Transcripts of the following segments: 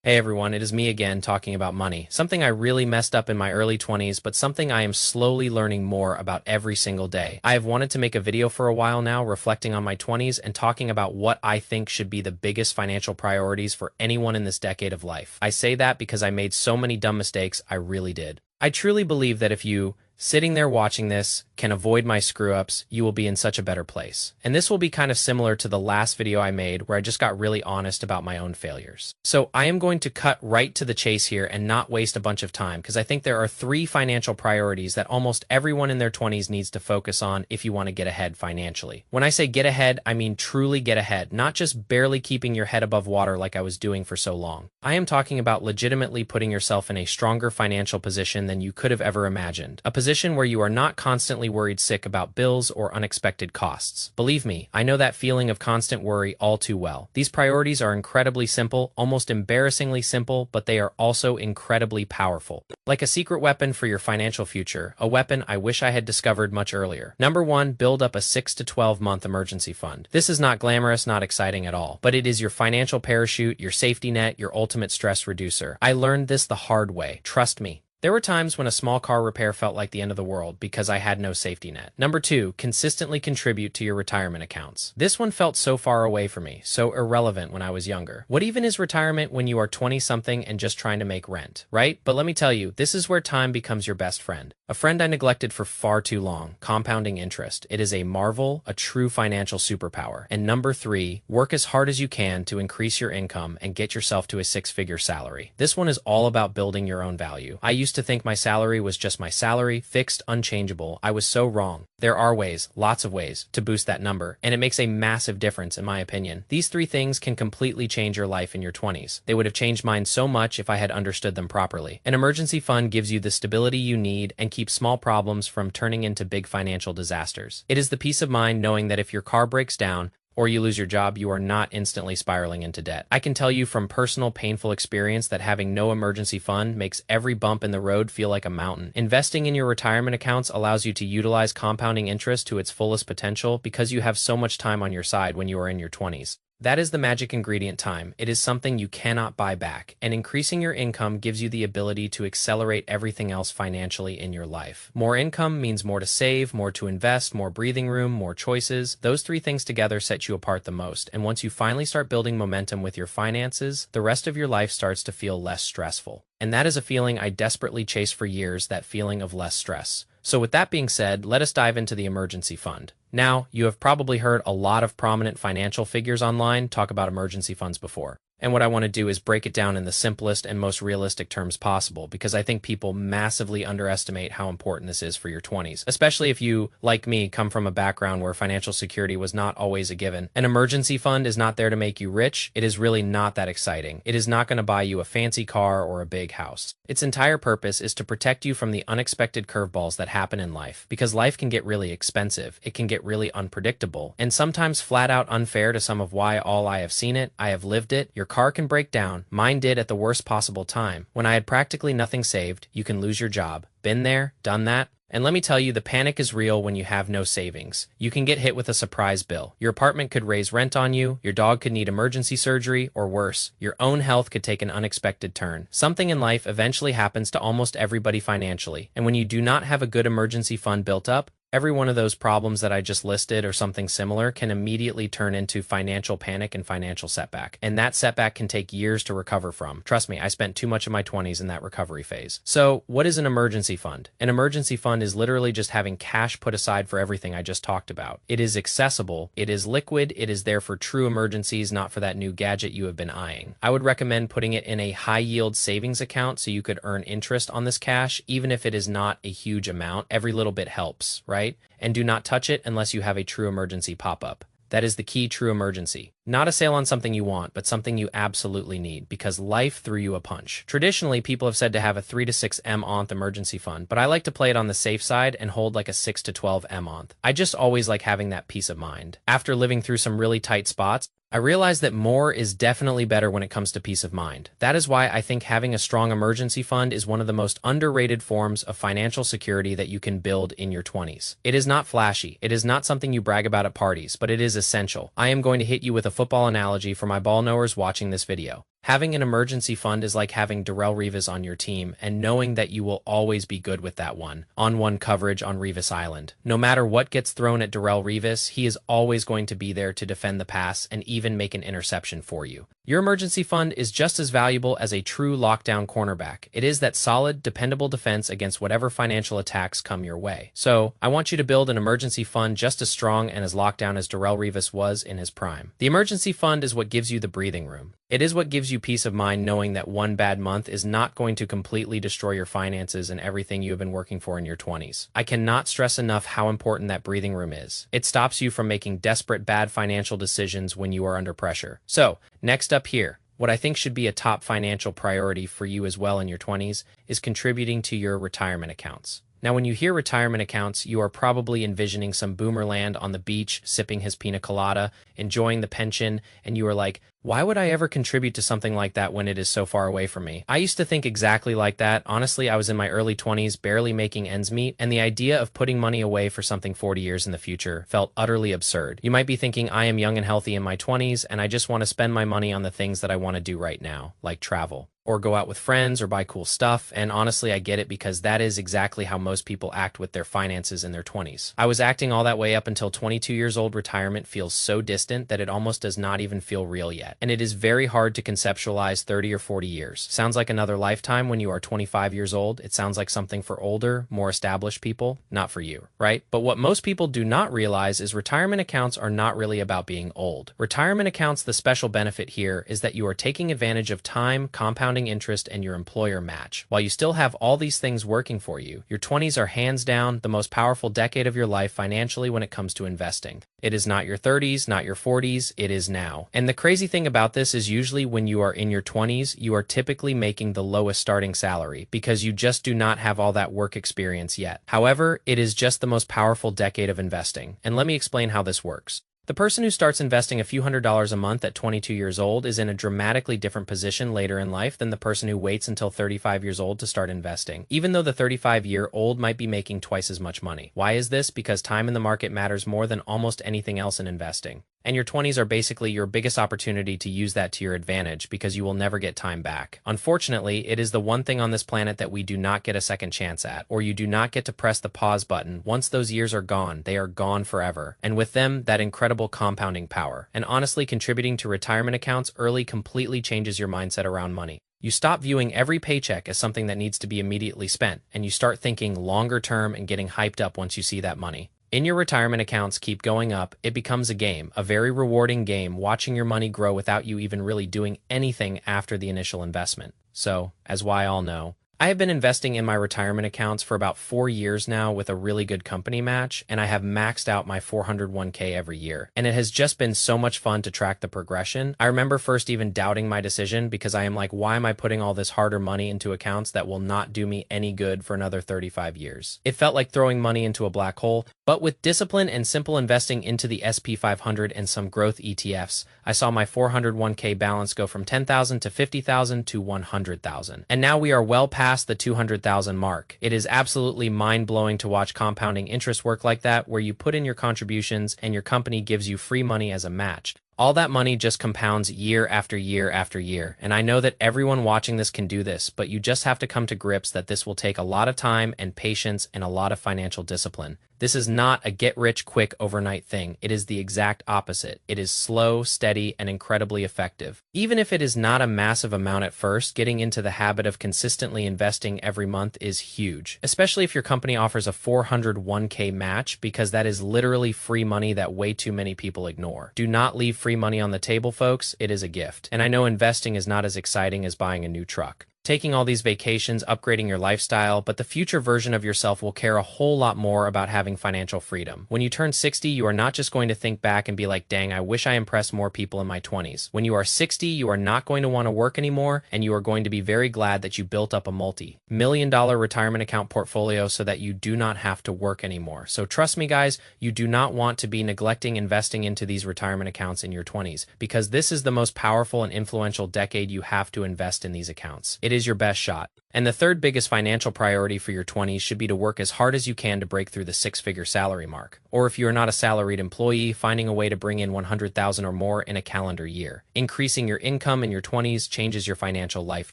Hey everyone, it is me again talking about money. Something I really messed up in my early 20s, but something I am slowly learning more about every single day. I have wanted to make a video for a while now reflecting on my 20s and talking about what I think should be the biggest financial priorities for anyone in this decade of life. I say that because I made so many dumb mistakes, I really did. I truly believe that if you, sitting there watching this, can avoid my screw-ups, you will be in such a better place. And this will be kind of similar to the last video I made where I just got really honest about my own failures. So I am going to cut right to the chase here and not waste a bunch of time because I think there are three financial priorities that almost everyone in their 20s needs to focus on if you want to get ahead financially. When I say get ahead, I mean truly get ahead, not just barely keeping your head above water like I was doing for so long. I am talking about legitimately putting yourself in a stronger financial position than you could have ever imagined. A position where you are not constantly worried sick about bills or unexpected costs. Believe me, I know that feeling of constant worry all too well. These priorities are incredibly simple, almost embarrassingly simple, but they are also incredibly powerful. Like a secret weapon for your financial future, a weapon I wish I had discovered much earlier. Number one, build up a 6 to 12 month emergency fund. This is not glamorous, not exciting at all, but it is your financial parachute, your safety net, your ultimate stress reducer. I learned this the hard way, trust me. There were times when a small car repair felt like the end of the world because I had no safety net. Number two, consistently contribute to your retirement accounts. This one felt so far away from me, so irrelevant when I was younger. What even is retirement when you are 20-something and just trying to make rent, right? But let me tell you, this is where time becomes your best friend. A friend I neglected for far too long, compounding interest. It is a marvel, a true financial superpower. And number three, work as hard as you can to increase your income and get yourself to a six-figure salary. This one is all about building your own value. I used to think my salary was just my salary, fixed, unchangeable. I was so wrong. There are ways, lots of ways, to boost that number, and it makes a massive difference in my opinion. These three things can completely change your life in your 20s. They would have changed mine so much if I had understood them properly. An emergency fund gives you the stability you need and keeps small problems from turning into big financial disasters. It is the peace of mind knowing that if your car breaks down, or you lose your job, you are not instantly spiraling into debt. I can tell you from personal painful experience that having no emergency fund makes every bump in the road feel like a mountain. Investing in your retirement accounts allows you to utilize compounding interest to its fullest potential because you have so much time on your side when you are in your 20s. That is the magic ingredient, time. It is something you cannot buy back, and increasing your income gives you the ability to accelerate everything else financially in your life. More income means more to save, more to invest, more breathing room, more choices. Those three things together set you apart the most, and once you finally start building momentum with your finances, the rest of your life starts to feel less stressful. And that is a feeling I desperately chased for years, that feeling of less stress. So with that being said, let us dive into the emergency fund. Now, you have probably heard a lot of prominent financial figures online talk about emergency funds before. And what I want to do is break it down in the simplest and most realistic terms possible because I think people massively underestimate how important this is for your 20s, especially if you, like me, come from a background where financial security was not always a given. An emergency fund is not there to make you rich. It is really not that exciting. It is not going to buy you a fancy car or a big house. Its entire purpose is to protect you from the unexpected curveballs that happen in life because life can get really expensive. It can get really unpredictable and sometimes flat out unfair to some of why all I have seen it, I have lived it. Your car can break down. Mine did at the worst possible time. When I had practically nothing saved, you can lose your job. Been there, done that. And let me tell you, the panic is real when you have no savings. You can get hit with a surprise bill. Your apartment could raise rent on you, your dog could need emergency surgery, or worse, your own health could take an unexpected turn. Something in life eventually happens to almost everybody financially, and when you do not have a good emergency fund built up, every one of those problems that I just listed or something similar can immediately turn into financial panic and financial setback. And that setback can take years to recover from. Trust me, I spent too much of my 20s in that recovery phase. So, what is an emergency fund? An emergency fund is literally just having cash put aside for everything I just talked about. It is accessible, it is liquid, it is there for true emergencies, not for that new gadget you have been eyeing. I would recommend putting it in a high-yield savings account so you could earn interest on this cash, even if it is not a huge amount. Every little bit helps, right? And do not touch it unless you have a true emergency pop-up. That is the key, true emergency. Not a sale on something you want, but something you absolutely need because life threw you a punch. Traditionally, people have said to have a 3 to 6 month emergency fund, but I like to play it on the safe side and hold like a 6 to 12 month. I just always like having that peace of mind. After living through some really tight spots, I realized that more is definitely better when it comes to peace of mind. That is why I think having a strong emergency fund is one of the most underrated forms of financial security that you can build in your 20s. It is not flashy. It is not something you brag about at parties, but it is essential. I am going to hit you with a football analogy for my ball knowers watching this video. Having an emergency fund is like having Darrell Revis on your team and knowing that you will always be good with that on-one coverage on Revis Island. No matter what gets thrown at Darrell Revis, he is always going to be there to defend the pass and even make an interception for you. Your emergency fund is just as valuable as a true lockdown cornerback. It is that solid, dependable defense against whatever financial attacks come your way. So, I want you to build an emergency fund just as strong and as locked down as Darrell Revis was in his prime. The emergency fund is what gives you the breathing room. It is what gives you peace of mind knowing that one bad month is not going to completely destroy your finances and everything you have been working for in your 20s. I cannot stress enough how important that breathing room is. It stops you from making desperate bad financial decisions when you are under pressure. So, next up here, what I think should be a top financial priority for you as well in your 20s is contributing to your retirement accounts. Now, when you hear retirement accounts, you are probably envisioning some boomerland on the beach, sipping his pina colada, enjoying the pension, and you are like, why would I ever contribute to something like that when it is so far away from me? I used to think exactly like that. Honestly, I was in my early 20s, barely making ends meet, and the idea of putting money away for something 40 years in the future felt utterly absurd. You might be thinking, I am young and healthy in my 20s, and I just want to spend my money on the things that I want to do right now, like travel, or go out with friends, or buy cool stuff, and honestly, I get it because that is exactly how most people act with their finances in their 20s. I was acting all that way up until 22 years old. Retirement feels so distant that it almost does not even feel real yet. And it is very hard to conceptualize 30 or 40 years. Sounds like another lifetime when you are 25 years old. It sounds like something for older, more established people, not for you, right? But what most people do not realize is retirement accounts are not really about being old. Retirement accounts, the special benefit here is that you are taking advantage of time, compounding interest, and your employer match. While you still have all these things working for you, your 20s are hands down the most powerful decade of your life financially when it comes to investing. It is not your 30s, not your 40s, it is now. And the crazy thing about this is usually when you are in your 20s, you are typically making the lowest starting salary because you just do not have all that work experience yet. However, it is just the most powerful decade of investing. And let me explain how this works. The person who starts investing a few $100s a month at 22 years old is in a dramatically different position later in life than the person who waits until 35 years old to start investing, even though the 35-year-old might be making twice as much money. Why is this? Because time in the market matters more than almost anything else in investing. And your 20s are basically your biggest opportunity to use that to your advantage because you will never get time back. Unfortunately, it is the one thing on this planet that we do not get a second chance at, or you do not get to press the pause button. Once those years are gone, they are gone forever. And with them, that incredible compounding power. And honestly, contributing to retirement accounts early completely changes your mindset around money. You stop viewing every paycheck as something that needs to be immediately spent, and you start thinking longer term and getting hyped up once you see that money. In your retirement accounts keep going up, it becomes a game, a very rewarding game, watching your money grow without you even really doing anything after the initial investment. So, as we all know, I have been investing in my retirement accounts for about 4 years now with a really good company match, and I have maxed out my 401k every year. And it has just been so much fun to track the progression. I remember first even doubting my decision because I am like, why am I putting all this harder money into accounts that will not do me any good for another 35 years? It felt like throwing money into a black hole, but with discipline and simple investing into the SP 500 and some growth ETFs, I saw my 401k balance go from 10,000 to 50,000 to 100,000. And now we are well past the 200,000 mark. It is absolutely mind-blowing to watch compounding interest work like that, where you put in your contributions and your company gives you free money as a match. All that money just compounds year after year after year. And I know that everyone watching this can do this, but you just have to come to grips that this will take a lot of time and patience and a lot of financial discipline. This is not a get-rich-quick overnight thing. It is the exact opposite. It is slow, steady, and incredibly effective. Even if it is not a massive amount at first, getting into the habit of consistently investing every month is huge, especially if your company offers a 401k match, because that is literally free money that way too many people ignore. Do not leave free money on the table, folks. It is a gift. And I know investing is not as exciting as buying a new truck, taking all these vacations, upgrading your lifestyle, but the future version of yourself will care a whole lot more about having financial freedom. When you turn 60, you are not just going to think back and be like, dang, I wish I impressed more people in my 20s. When you are 60, you are not going to want to work anymore, and you are going to be very glad that you built up a multi-million-dollar retirement account portfolio so that you do not have to work anymore. So trust me, guys, you do not want to be neglecting investing into these retirement accounts in your 20s, because this is the most powerful and influential decade you have to invest in these accounts. It is is your best shot. And the third biggest financial priority for your 20s should be to work as hard as you can to break through the six-figure salary mark. Or if you are not a salaried employee, finding a way to bring in 100,000 or more in a calendar year. Increasing your income in your 20s changes your financial life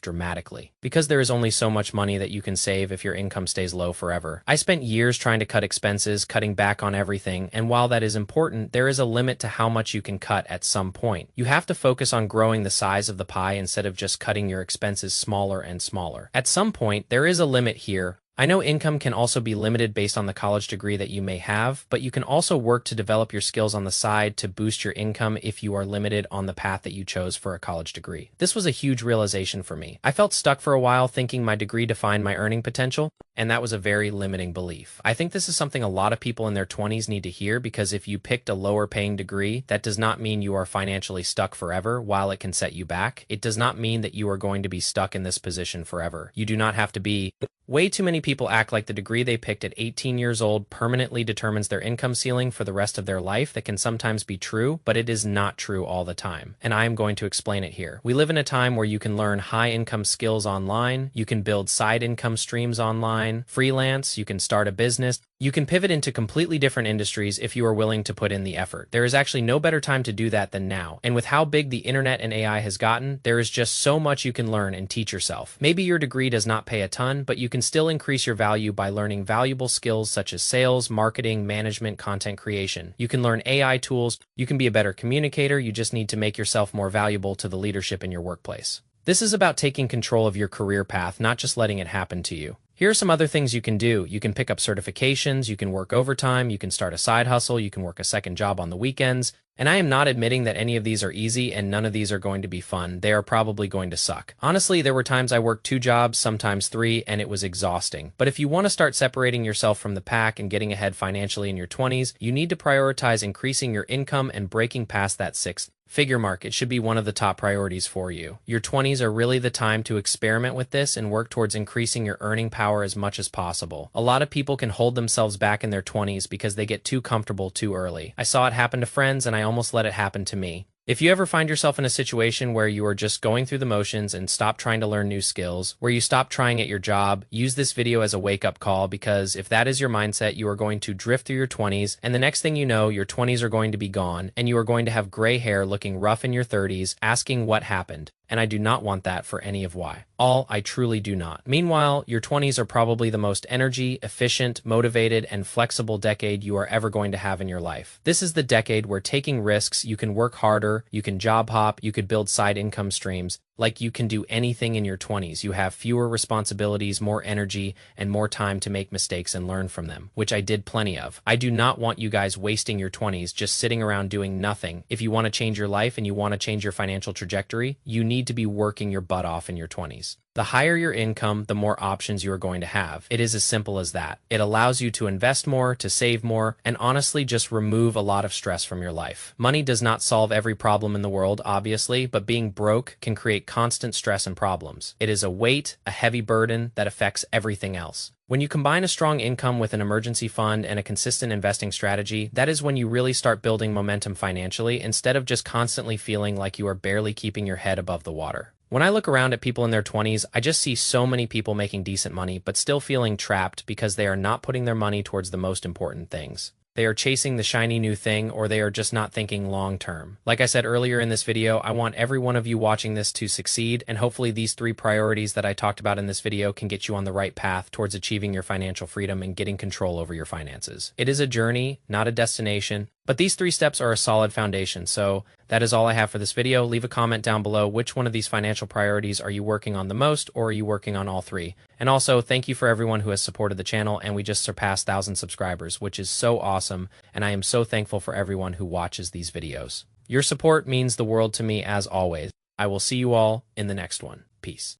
dramatically. Because there is only so much money that you can save if your income stays low forever. I spent years trying to cut expenses, cutting back on everything, and while that is important, there is a limit to how much you can cut at some point. You have to focus on growing the size of the pie instead of just cutting your expenses smaller and smaller. At some point, there is a limit here. I know income can also be limited based on the college degree that you may have, but you can also work to develop your skills on the side to boost your income if you are limited on the path that you chose for a college degree. This was a huge realization for me. I felt stuck for a while thinking my degree defined my earning potential, and that was a very limiting belief. I think this is something a lot of people in their 20s need to hear, because if you picked a lower paying degree, that does not mean you are financially stuck forever. While it can set you back, it does not mean that you are going to be stuck in this position forever. You do not have to be. Way too many people act like the degree they picked at 18 years old permanently determines their income ceiling for the rest of their life. That can sometimes be true, but it is not true all the time. And I am going to explain it here. We live in a time where you can learn high income skills online, you can build side income streams online, freelance, you can start a business, you can pivot into completely different industries if you are willing to put in the effort. There is actually no better time to do that than now. And with how big the internet and AI has gotten, there is just so much you can learn and teach yourself. Maybe your degree does not pay a ton, but you can still increase your value by learning valuable skills such as sales, marketing, management, content creation. You can learn AI tools, you can be a better communicator, you just need to make yourself more valuable to the leadership in your workplace. This is about taking control of your career path, not just letting it happen to you. Here are some other things you can do. You can pick up certifications, you can work overtime, you can start a side hustle, you can work a second job on the weekends. And I am not admitting that any of these are easy and none of these are going to be fun. They are probably going to suck. Honestly, there were times I worked 2 jobs, sometimes 3, and it was exhausting. But if you want to start separating yourself from the pack and getting ahead financially in your 20s, you need to prioritize increasing your income and breaking past that six-figure mark. It should be one of the top priorities for you. Your 20s are really the time to experiment with this and work towards increasing your earning power as much as possible. A lot of people can hold themselves back in their 20s because they get too comfortable too early. I saw it happen to friends and I almost let it happen to me. If you ever find yourself in a situation where you are just going through the motions and stop trying to learn new skills, where you stop trying at your job, use this video as a wake-up call, because if that is your mindset, you are going to drift through your 20s, and the next thing you know, your 20s are going to be gone, and you are going to have gray hair looking rough in your 30s, asking what happened. And I do not want that for any of why. I truly do not. Meanwhile, your 20s are probably the most energy, efficient, motivated, and flexible decade you are ever going to have in your life. This is the decade where taking risks, you can work harder, you can job hop, you could build side income streams. Like you can do anything in your 20s. You have fewer responsibilities, more energy, and more time to make mistakes and learn from them, which I did plenty of. I do not want you guys wasting your 20s just sitting around doing nothing. If you want to change your life and you want to change your financial trajectory, you need to be working your butt off in your 20s. The higher your income, the more options you are going to have. It is as simple as that. It allows you to invest more, to save more, and honestly just remove a lot of stress from your life. Money does not solve every problem in the world, obviously, but being broke can create constant stress and problems. It is a weight, a heavy burden that affects everything else. When you combine a strong income with an emergency fund and a consistent investing strategy, that is when you really start building momentum financially instead of just constantly feeling like you are barely keeping your head above the water. When I look around at people in their 20s, I just see so many people making decent money but still feeling trapped because they are not putting their money towards the most important things. They are chasing the shiny new thing, or they are just not thinking long term. Like I said earlier in this video, I want every one of you watching this to succeed, and hopefully these 3 priorities that I talked about in this video can get you on the right path towards achieving your financial freedom and getting control over your finances. It is a journey, not a destination, but these 3 steps are a solid foundation. So that is all I have for this video. Leave a comment down below. Which one of these financial priorities are you working on the most, or are you working on all 3? And also, thank you for everyone who has supported the channel, and we just surpassed 1,000 subscribers, which is so awesome, and I am so thankful for everyone who watches these videos. Your support means the world to me as always. I will see you all in the next one. Peace.